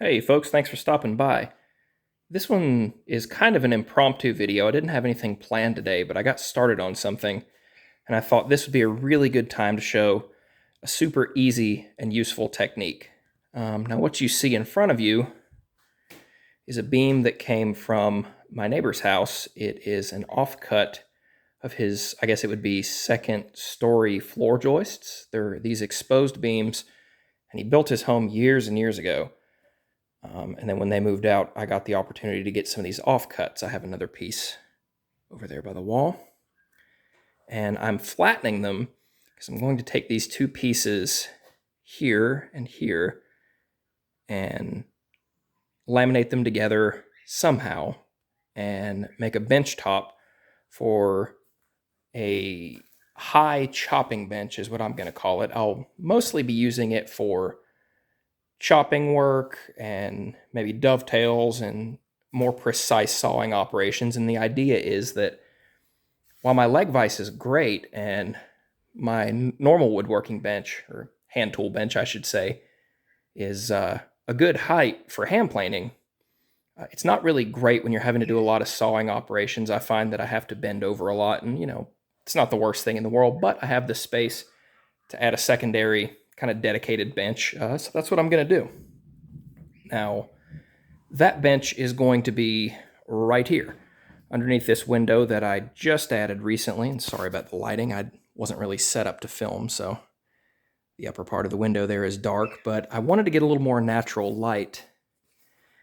Hey folks, thanks for stopping by. This one is kind of an impromptu video. I didn't have anything planned today, but I got started on something, and I thought this would be a really good time to show a super easy and useful technique. Now, what you see in front of you is a beam that came from my neighbor's house. It is an offcut of his, I guess it would be second story floor joists. They're these exposed beams, and he built his home years and years ago. And then when they moved out, I got the opportunity to get some of these offcuts. I have another piece over there by the wall. And I'm flattening them because I'm going to take these two pieces here and here and laminate them together somehow and make a bench top for a high chopping bench is what I'm going to call it. I'll mostly be using it for chopping work and maybe dovetails and more precise sawing operations. And the idea is that while my leg vise is great and my normal woodworking bench, or hand tool bench, I should say, is a good height for hand planing, it's not really great when you're having to do a lot of sawing operations. I find that I have to bend over a lot, and it's not the worst thing in the world, but I have the space to add a secondary kind of dedicated bench. So that's what I'm going to do. Now, that bench is going to be right here underneath this window that I just added recently. And sorry about the lighting. I wasn't really set up to film, so the upper part of the window there is dark, but I wanted to get a little more natural light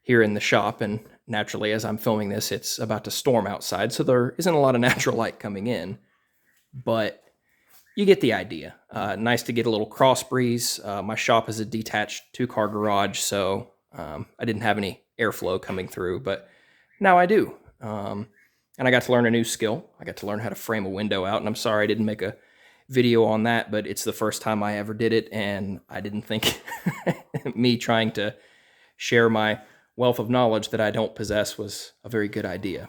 here in the shop. And naturally, as I'm filming this, it's about to storm outside, so there isn't a lot of natural light coming in, but you get the idea. Nice to get a little cross breeze. My shop is a detached 2-car garage, so I didn't have any airflow coming through, but now I do. And I got to learn a new skill. I got to learn how to frame a window out, and I'm sorry I didn't make a video on that, but it's the first time I ever did it, and I didn't think me trying to share my wealth of knowledge that I don't possess was a very good idea.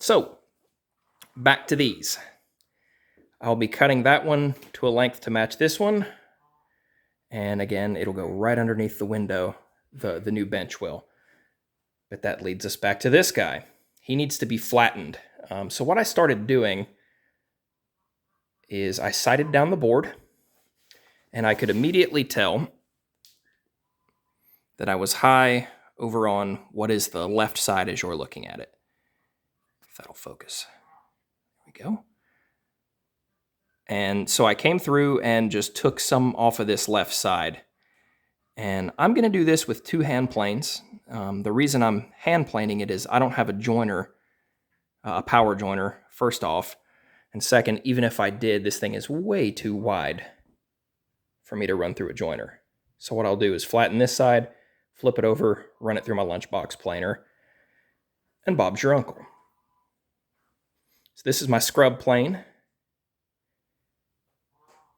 So, back to these. I'll be cutting that one to a length to match this one. And again, it'll go right underneath the window, the new bench will. But that leads us back to this guy. He needs to be flattened. So what I started doing is I sighted down the board, and I could immediately tell that I was high over on what is the left side as you're looking at it. If that'll focus. There we go. And so I came through and just took some off of this left side. And I'm going to do this with 2 hand planes. The reason I'm hand planing it is I don't have a joiner, a power joiner, first off. And second, even if I did, this thing is way too wide for me to run through a joiner. So what I'll do is flatten this side, flip it over, run it through my lunchbox planer, and Bob's your uncle. So this is my scrub plane.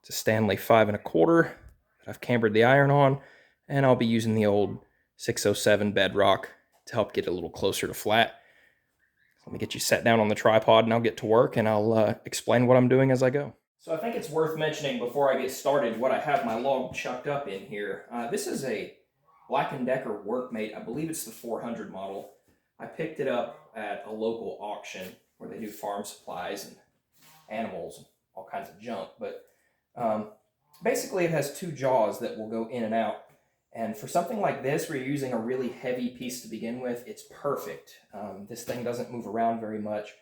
It's a Stanley 5 1/4 that I've cambered the iron on, and I'll be using the old 607 bedrock to help get it a little closer to flat. Let me get you set down on the tripod and I'll get to work, and I'll explain what I'm doing as I go. So I think it's worth mentioning before I get started what I have my log chucked up in here. This is a Black & Decker Workmate. I believe it's the 400 model. I picked it up at a local auction where they do farm supplies and animals and all kinds of junk, but basically it has 2 jaws that will go in and out. And for something like this, where you're using a really heavy piece to begin with, it's perfect. This thing doesn't move around very much.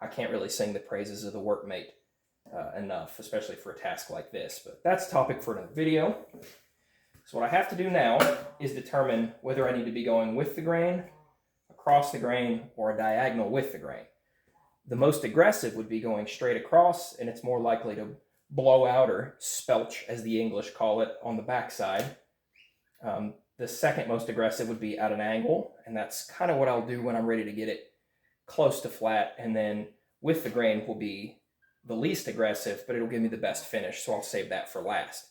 I can't really sing the praises of the Workmate enough, especially for a task like this. But that's a topic for another video. So what I have to do now is determine whether I need to be going with the grain, across the grain, or a diagonal with the grain. The most aggressive would be going straight across, and it's more likely to blow out, or spelch as the English call it, on the backside. The second most aggressive would be at an angle, and that's kind of what I'll do when I'm ready to get it close to flat. And then with the grain will be the least aggressive, but it'll give me the best finish, so I'll save that for last.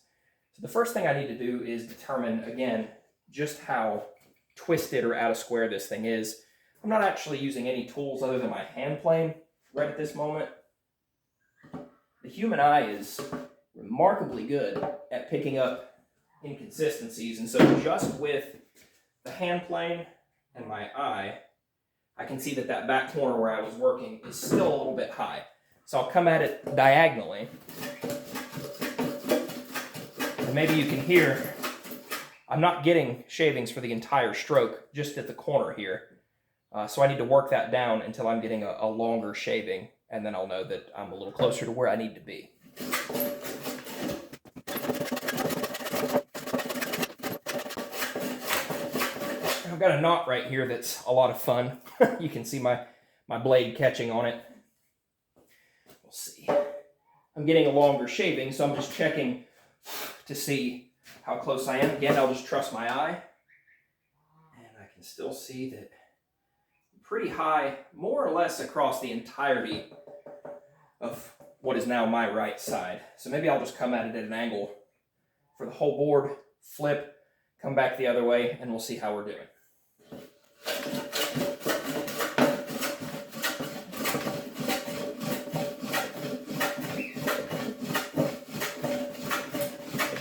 So the first thing I need to do is determine, again, just how twisted or out of square this thing is. I'm not actually using any tools other than my hand plane right at this moment. The human eye is remarkably good at picking up inconsistencies, and so just with the hand plane and my eye, I can see that that back corner where I was working is still a little bit high. So I'll come at it diagonally. And maybe you can hear, I'm not getting shavings for the entire stroke, just at the corner here. So I need to work that down until I'm getting a longer shaving, and then I'll know that I'm a little closer to where I need to be. I've got a knot right here that's a lot of fun. You can see my blade catching on it. We'll see. I'm getting a longer shaving, so I'm just checking to see how close I am. Again, I'll just trust my eye. And I can still see that I'm pretty high, more or less across the entirety of what is now my right side. So maybe I'll just come at it at an angle for the whole board, flip, come back the other way, and we'll see how we're doing.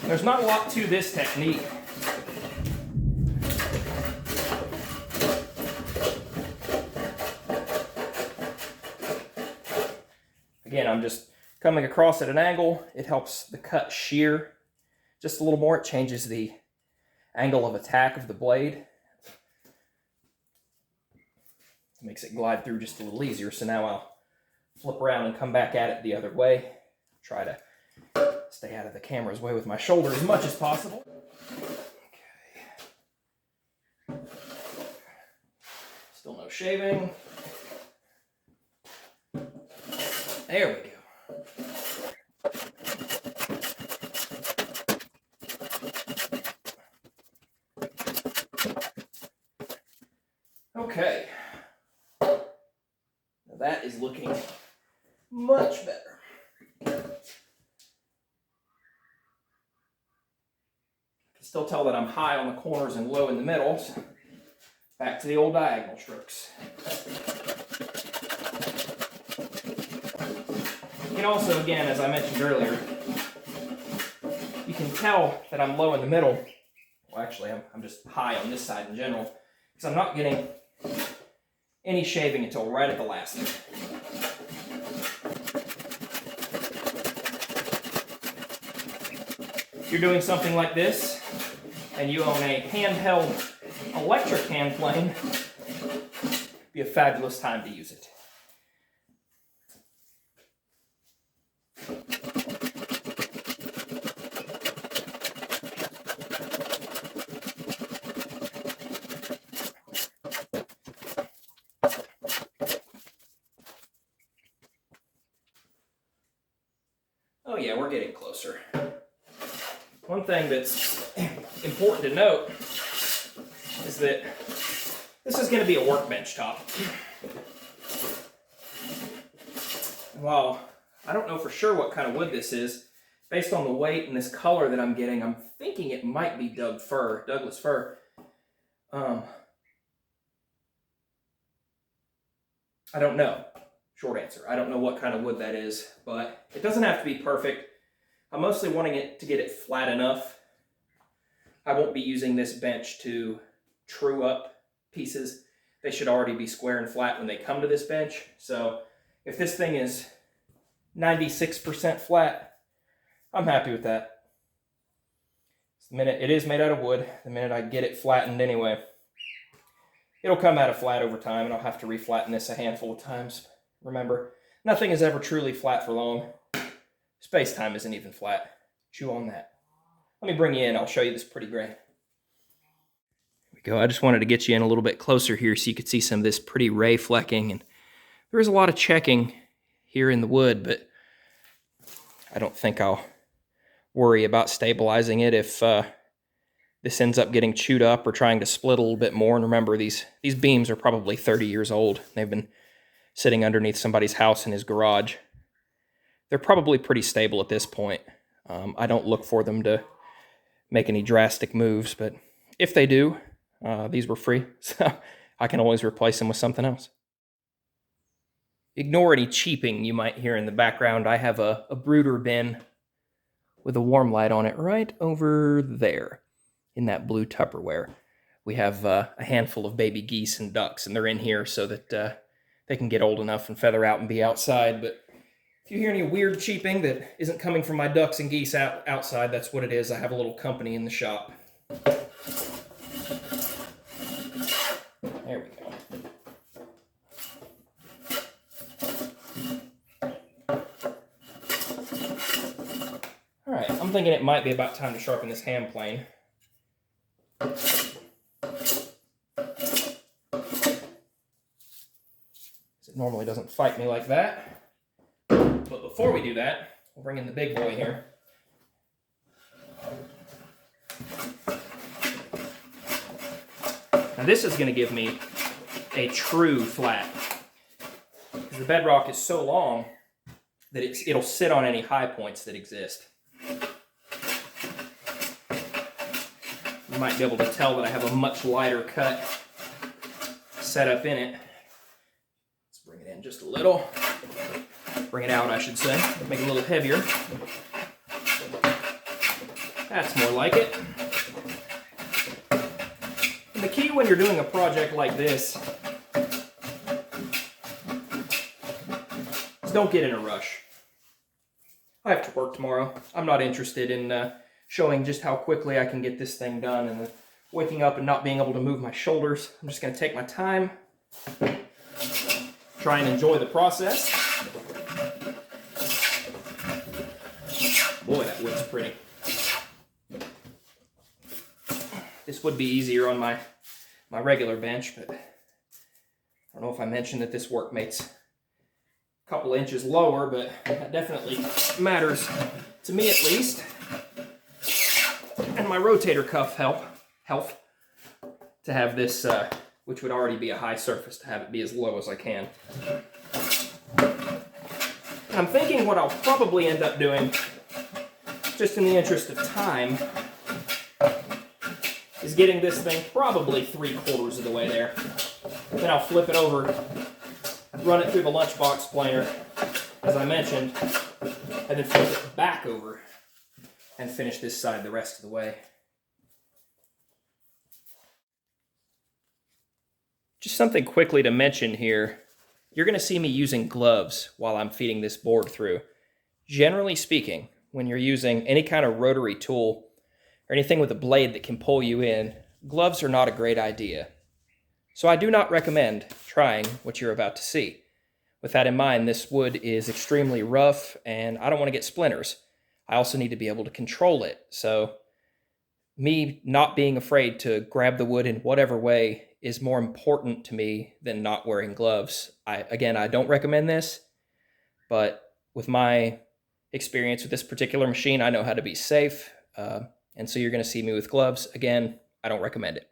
There's not a lot to this technique. Again, I'm just coming across at an angle. It helps the cut shear just a little more. It changes the angle of attack of the blade. It makes it glide through just a little easier. So now I'll flip around and come back at it the other way. Try to stay out of the camera's way with my shoulder as much as possible. Okay. Still no shaving. There we go. Okay. Now that is looking much better. Still tell that I'm high on the corners and low in the middle. So back to the old diagonal strokes. You can also, again, as I mentioned earlier, you can tell that I'm low in the middle. Well, actually, I'm just high on this side in general, because I'm not getting any shaving until right at the last. If you're doing something like this, and you own a handheld electric hand plane, it'd be a fabulous time to use it. Oh yeah, we're getting closer. One thing that's important to note is that this is going to be a workbench top. While I don't know for sure what kind of wood this is, based on the weight and this color that I'm getting, I'm thinking it might be Douglas fir. I don't know. Short answer. I don't know what kind of wood that is, but it doesn't have to be perfect. I'm mostly wanting it to get it flat enough. I won't be using this bench to true up pieces. They should already be square and flat when they come to this bench. So if this thing is 96% flat, I'm happy with that. The minute it is made out of wood, the minute I get it flattened anyway, it'll come out of flat over time, and I'll have to reflatten this a handful of times. Remember, nothing is ever truly flat for long. Space-time isn't even flat. Chew on that. Let me bring you in. I'll show you this pretty gray. Here we go. I just wanted to get you in a little bit closer here so you could see some of this pretty ray flecking. And there is a lot of checking here in the wood, but I don't think I'll worry about stabilizing it if this ends up getting chewed up or trying to split a little bit more. And remember, these beams are probably 30 years old. They've been sitting underneath somebody's house in his garage. They're probably pretty stable at this point. I don't look for them to make any drastic moves, but if they do, these were free, so I can always replace them with something else. Ignore any cheeping you might hear in the background. I have a brooder bin with a warm light on it right over there in that blue Tupperware. We have a handful of baby geese and ducks, and they're in here so that they can get old enough and feather out and be outside. But if you hear any weird cheeping that isn't coming from my ducks and geese outside, that's what it is. I have a little company in the shop. There we go. All right, I'm thinking it might be about time to sharpen this hand plane. It normally doesn't fight me like that. But before we do that, we'll bring in the big boy here. Now this is going to give me a true flat. Because the bedrock is so long that it'll sit on any high points that exist. You might be able to tell that I have a much lighter cut set up in it. Let's bring it in just a little. Bring it out, I should say. Make it a little heavier. That's more like it. And the key when you're doing a project like this is don't get in a rush. I have to work tomorrow. I'm not interested in showing just how quickly I can get this thing done and then waking up and not being able to move my shoulders. I'm just going to take my time, try and enjoy the process. Boy, that wood's pretty. This would be easier on my regular bench, but I don't know if I mentioned that this workmate's a couple inches lower, but that definitely matters to me at least. And my rotator cuff help to have this, which would already be a high surface, to have it be as low as I can. I'm thinking what I'll probably end up doing, just in the interest of time, is getting this thing probably 3/4 of the way there. Then I'll flip it over, run it through the lunchbox planer, as I mentioned, and then flip it back over and finish this side the rest of the way. Just something quickly to mention here. You're going to see me using gloves while I'm feeding this board through. Generally speaking, when you're using any kind of rotary tool or anything with a blade that can pull you in, gloves are not a great idea. So I do not recommend trying what you're about to see. With that in mind, this wood is extremely rough and I don't want to get splinters. I also need to be able to control it. So me not being afraid to grab the wood in whatever way is more important to me than not wearing gloves. Again, I don't recommend this, but with my experience with this particular machine, I know how to be safe. And so you're going to see me with gloves. Again, I don't recommend it.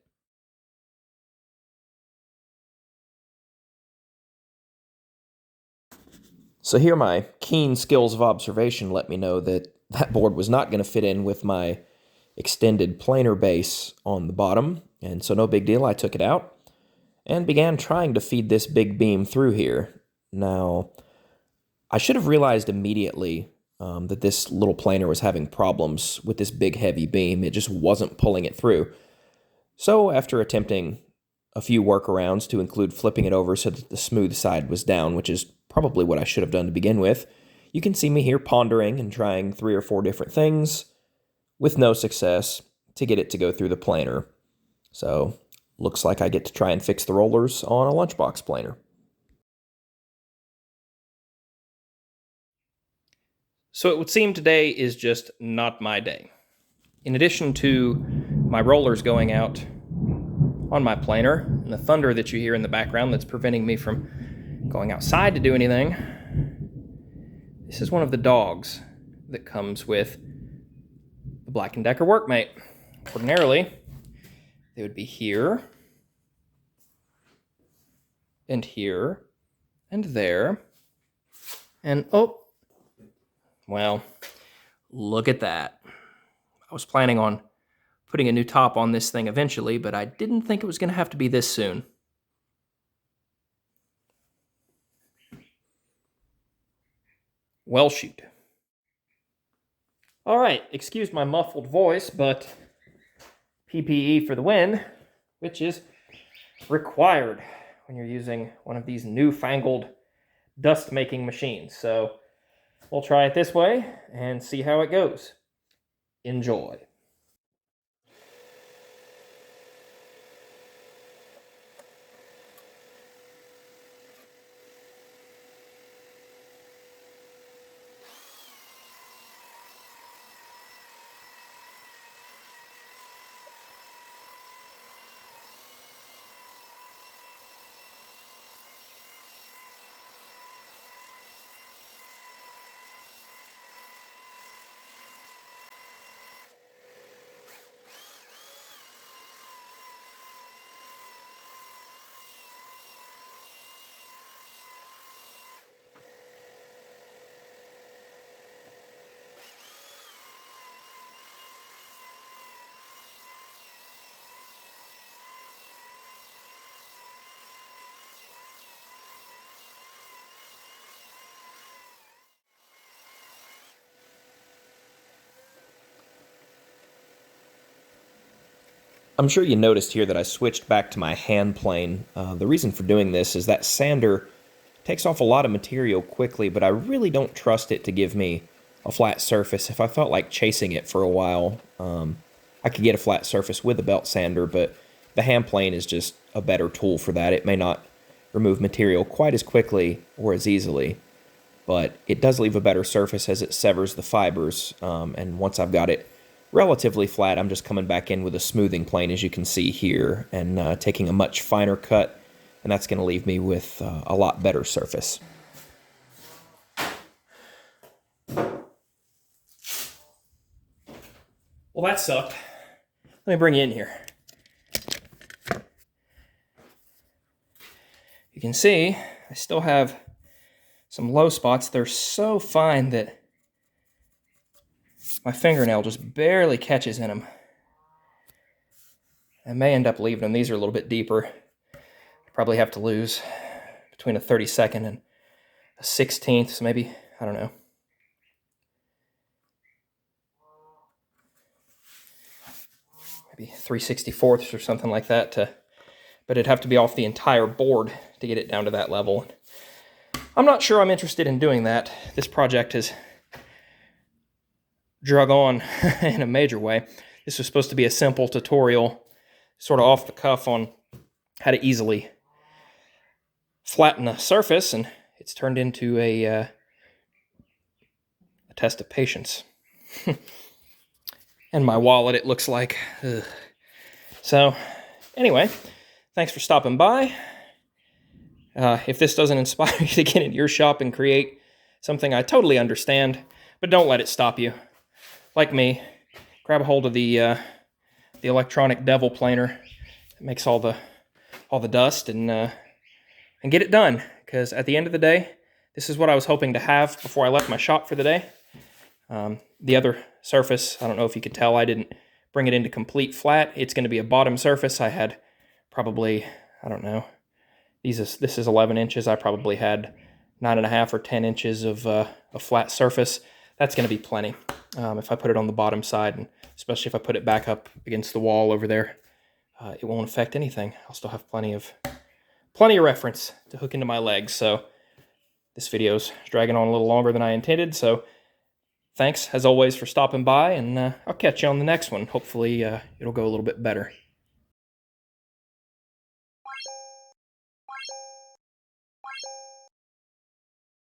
So here my keen skills of observation let me know that that board was not going to fit in with my extended planer base on the bottom, and so no big deal, I took it out and began trying to feed this big beam through here. Now, I should have realized immediately that this little planer was having problems with this big heavy beam. It just wasn't pulling it through. So after attempting a few workarounds to include flipping it over so that the smooth side was down, which is probably what I should have done to begin with, you can see me here pondering and trying 3 or 4 different things with no success to get it to go through the planer. So looks like I get to try and fix the rollers on a lunchbox planer. So it would seem today is just not my day. In addition to my rollers going out on my planer and the thunder that you hear in the background that's preventing me from going outside to do anything, this is one of the dogs that comes with the Black & Decker Workmate. Ordinarily, they would be here, and here, and there, and oh, well, look at that. I was planning on putting a new top on this thing eventually, but I didn't think it was going to have to be this soon. Well, shoot. All right, excuse my muffled voice, but PPE for the win. which is required when you're using one of these newfangled dust-making machines. So we'll try it this way and see how it goes. Enjoy. I'm sure you noticed here that I switched back to my hand plane. The reason for doing this is that sander takes off a lot of material quickly, but I really don't trust it to give me a flat surface. If I felt like chasing it for a while, I could get a flat surface with a belt sander, but the hand plane is just a better tool for that. It may not remove material quite as quickly or as easily, but it does leave a better surface as it severs the fibers, and once I've got it relatively flat, I'm just coming back in with a smoothing plane, as you can see here, and taking a much finer cut, and that's going to leave me with a lot better surface. Well, that sucked. Let me bring you in here. You can see I still have some low spots. They're so fine that my fingernail just barely catches in them. I may end up leaving them. These are a little bit deeper. Probably have to lose between a 32nd and a 16th, so maybe, I don't know. Maybe 3/64ths or something like that, but it'd have to be off the entire board to get it down to that level. I'm not sure I'm interested in doing that. This project has drug on in a major way. This was supposed to be a simple tutorial, sort of off the cuff on how to easily flatten a surface, and it's turned into a test of patience. And my wallet, it looks like. Ugh. So, anyway, thanks for stopping by. If this doesn't inspire you to get into your shop and create something, I totally understand, but don't let it stop you. Like me, grab a hold of the electronic devil planer that makes all the dust, and get it done. Because at the end of the day, this is what I was hoping to have before I left my shop for the day. The other surface, I don't know if you could tell, I didn't bring it into complete flat. It's going to be a bottom surface. I had probably, I don't know, this is 11 inches. I probably had 9.5 or 10 inches of a flat surface. That's going to be plenty. If I put it on the bottom side, and especially if I put it back up against the wall over there, it won't affect anything. I'll still have plenty of reference to hook into my legs. So this video's dragging on a little longer than I intended. So thanks, as always, for stopping by, and I'll catch you on the next one. Hopefully it'll go a little bit better.